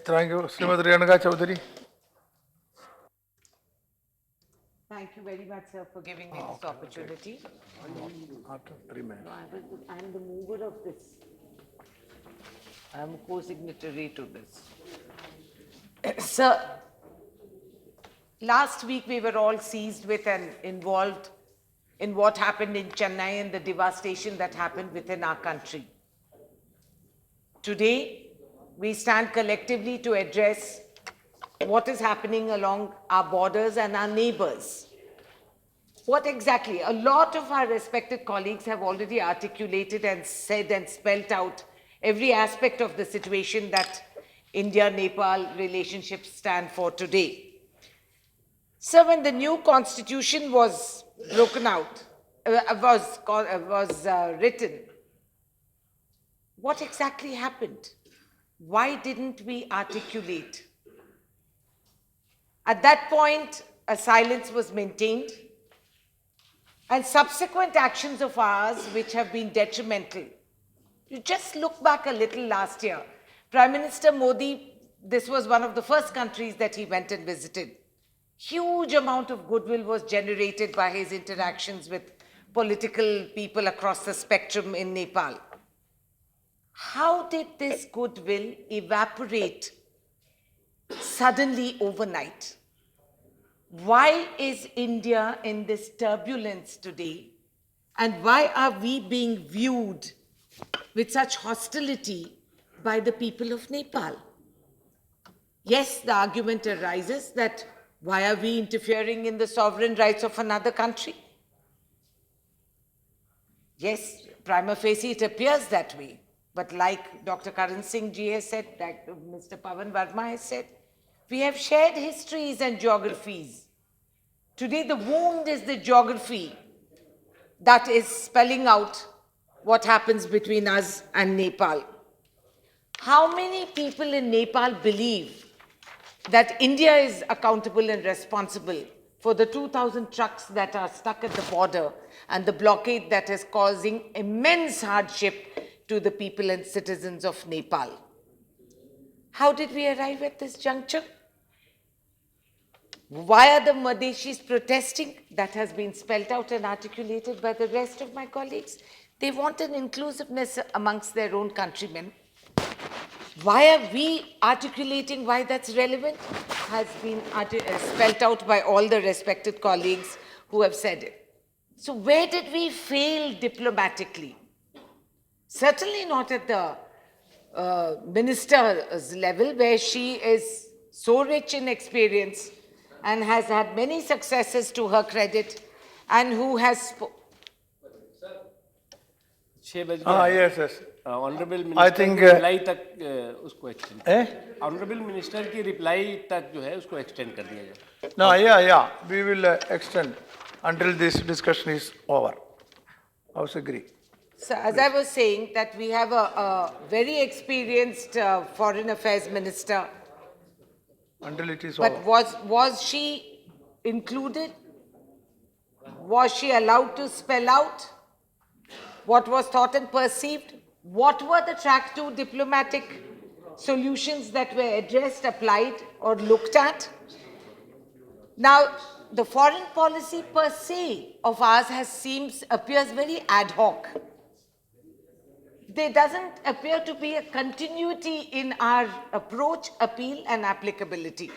Thank you, Srimati Renuka Chaudhary. Thank you very much, sir, for giving me this opportunity. After 3 minutes. I'm the mover of this. I'm a co-signatory to this. Sir, last week we were all seized with and involved in what happened in Chennai and the devastation that happened within our country. Today, we stand collectively to address what is happening along our borders and our neighbors. What exactly? A lot of our respected colleagues have already articulated and said and spelt out every aspect of the situation that India-Nepal relationships stand for today. So when the new constitution was broken out, was written, what exactly happened? Why didn't we articulate? At that point, a silence was maintained, and subsequent actions of ours which have been detrimental. You just look back a little last year. Prime Minister Modi, this was one of the first countries that he went and visited. Huge amount of goodwill was generated by his interactions with political people across the spectrum in Nepal. How did this goodwill evaporate suddenly overnight? Why is India in this turbulence today? And why are we being viewed with such hostility by the people of Nepal? Yes, the argument arises that why are we interfering in the sovereign rights of another country? Yes, prima facie it appears that way. But like Dr. Karan Singh ji has said, like Mr. Pavan Verma has said, we have shared histories and geographies. Today the wound is the geography that is spelling out what happens between us and Nepal. How many people in Nepal believe that India is accountable and responsible for the 2,000 trucks that are stuck at the border and the blockade that is causing immense hardship to the people and citizens of Nepal? How did we arrive at this juncture? Why are the Madeshis protesting? That has been spelled out and articulated by the rest of my colleagues. They want an inclusiveness amongst their own countrymen. Why are we articulating why that's relevant? Has been spelled out by all the respected colleagues who have said it. So where did we fail diplomatically? Certainly not at the minister's level, where she is so rich in experience and has had many successes to her credit, and who has... 6 बज Yes, yes. Honourable I minister think, की reply तक उसको extend honourable minister की reply तक जो है उसको extend कर दिया जाए. No, yeah. We will extend until this discussion is over. House agree. So as I was saying, that we have a very experienced foreign affairs minister. Until it is But over. was she included? Was she allowed to spell out what was thought and perceived? What were the track to diplomatic solutions that were addressed, applied, or looked at? Now, the foreign policy per se of ours appears very ad hoc. There doesn't appear to be a continuity in our approach, appeal, and applicability.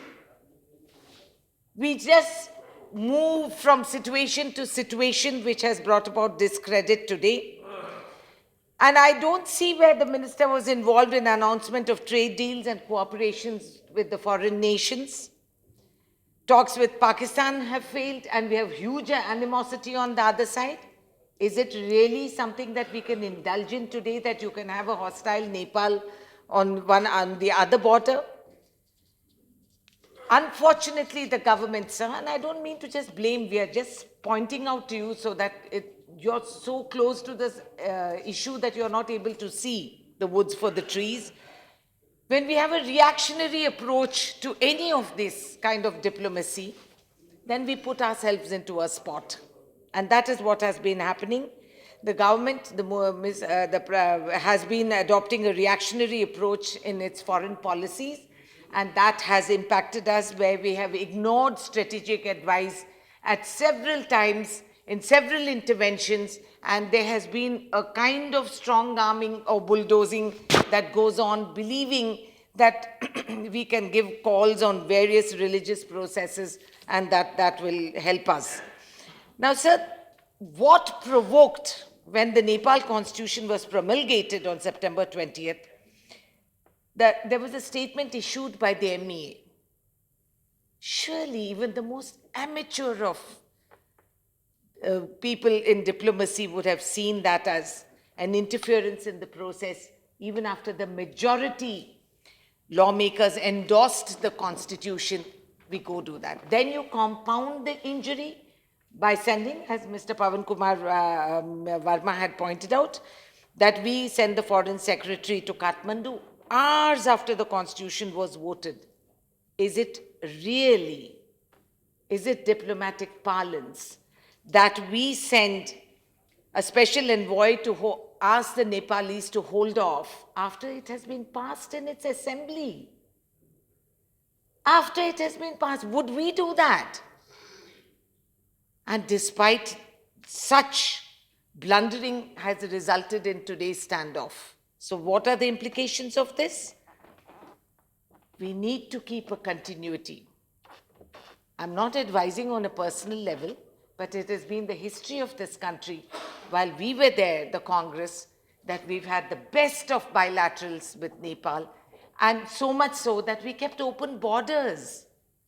We just move from situation to situation, which has brought about discredit today. And I don't see where the minister was involved in announcement of trade deals and cooperations with the foreign nations. Talks with Pakistan have failed, and we have huge animosity on the other side. Is it really something that we can indulge in today, that you can have a hostile Nepal on the other border? Unfortunately, the government, sir, and I don't mean to just blame, we are just pointing out to you so that you're so close to this issue that you're not able to see the woods for the trees. When we have a reactionary approach to any of this kind of diplomacy, then we put ourselves into a spot. And that is what has been happening. The government has been adopting a reactionary approach in its foreign policies, And that has impacted us, where we have ignored strategic advice at several times in several interventions, and there has been a kind of strong arming or bulldozing that goes on, believing that we can give calls on various religious processes and that will help us. Now, sir, what provoked, when the Nepal Constitution was promulgated on September 20th, that there was a statement issued by the MEA. Surely even the most amateur of people in diplomacy would have seen that as an interference in the process, even after the majority lawmakers endorsed the Constitution. We go do that. Then you compound the injury by sending, as Mr. Pawan Kumar Verma had pointed out, that we send the Foreign Secretary to Kathmandu hours after the Constitution was voted. Is it really, is it diplomatic parlance that we send a special envoy to ask the Nepalese to hold off after it has been passed in its assembly? After it has been passed, would we do that? And despite such blundering has resulted in today's standoff. So what are the implications of this? We need to keep a continuity. I'm not advising on a personal level, but it has been the history of this country, while we were there, the Congress, that we've had the best of bilaterals with Nepal, and so much so that we kept open borders.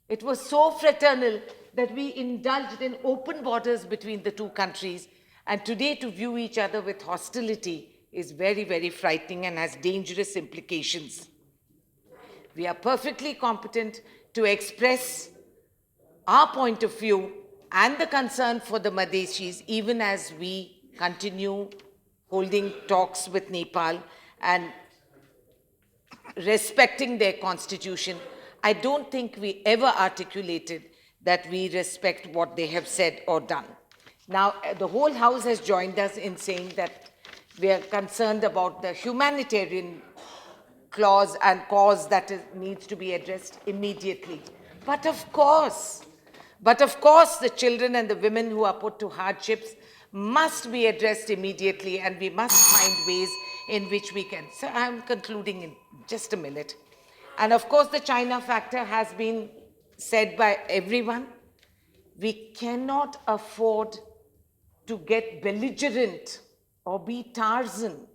It was so fraternal that we indulged in open borders between the two countries, and today to view each other with hostility is very, very frightening and has dangerous implications. We are perfectly competent to express our point of view and the concern for the Madheshis, even as we continue holding talks with Nepal and respecting their constitution. I don't think we ever articulated that we respect what they have said or done. Now, the whole House has joined us in saying that we are concerned about the humanitarian clause and cause that needs to be addressed immediately. But of course, the children and the women who are put to hardships must be addressed immediately, and we must find ways in which we can. So I'm concluding in just a minute. And of course, the China factor has been said by everyone. We cannot afford to get belligerent or be Tarzan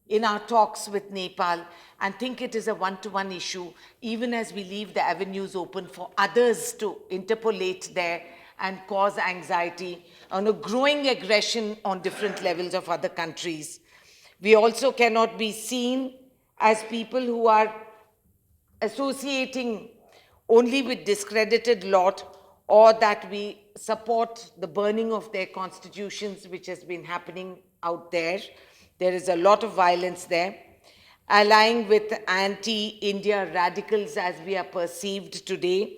in our talks with Nepal and think it is a one-to-one issue, even as we leave the avenues open for others to interpolate there and cause anxiety on a growing aggression on different levels of other countries. We also cannot be seen as people who are associating only with discredited lot, or that we support the burning of their constitutions, which has been happening out there. There is a lot of violence there. Allying with anti-India radicals as we are perceived today,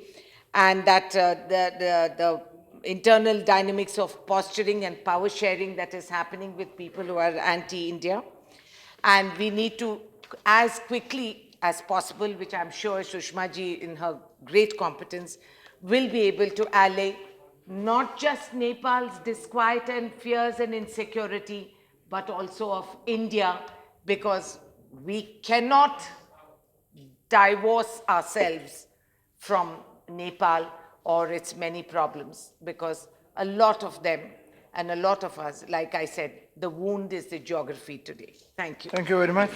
and that the internal dynamics of posturing and power sharing that is happening with people who are anti-India. And we need to, as quickly as possible, which I'm sure Sushma ji in her great competence will be able to allay not just Nepal's disquiet and fears and insecurity, but also of India, because we cannot divorce ourselves from Nepal or its many problems, because a lot of them and a lot of us, like I said, the wound is the geography today. Thank you. Thank you very much.